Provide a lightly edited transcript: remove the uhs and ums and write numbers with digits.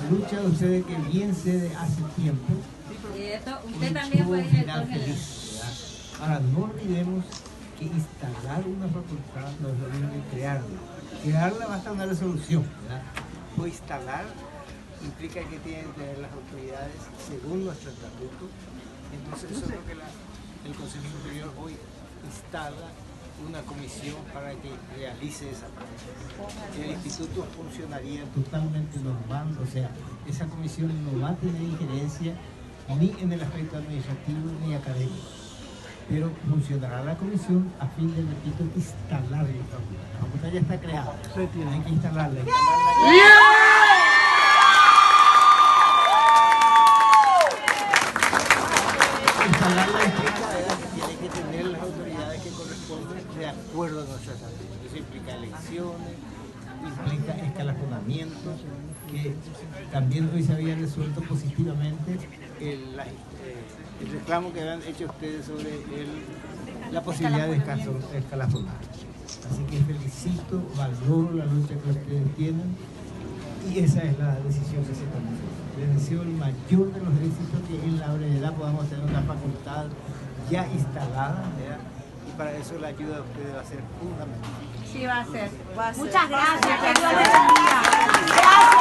lucha de ustedes que bien sé de hace tiempo. Usted también fue director general. Ahora, no olvidemos que instalar una facultad no es lo mismo que crearla. Crearla basta una resolución, ¿verdad? O instalar implica que tienen que tener las autoridades según nuestro estatuto. Entonces eso es lo que el Consejo Superior hoy instala una comisión para que realice esa parte. El instituto funcionaría totalmente normal, o sea, esa comisión no va a tener injerencia ni en el aspecto administrativo ni académico, pero funcionará la comisión a fin de, repito, instalar la facultad. La facultad ya está creada, hay que instalarla. Instalarla implica que tiene que tener las autoridades que corresponden de acuerdo a nuestras estatutos. Eso implica elecciones, implica escalafonamiento, que también hoy se había resuelto positivamente el reclamo que habían hecho ustedes sobre la posibilidad de escalafonar. Así que felicito, valoro la lucha que ustedes tienen y esa es la decisión que se tomó. Les deseo el mayor de los éxitos, que en la brevedad podamos tener una facultad ya instalada, ¿verdad? Y para eso la ayuda de ustedes va a ser fundamental. Sí, va a ser. Muchas gracias, que Dios les bendiga. Gracias.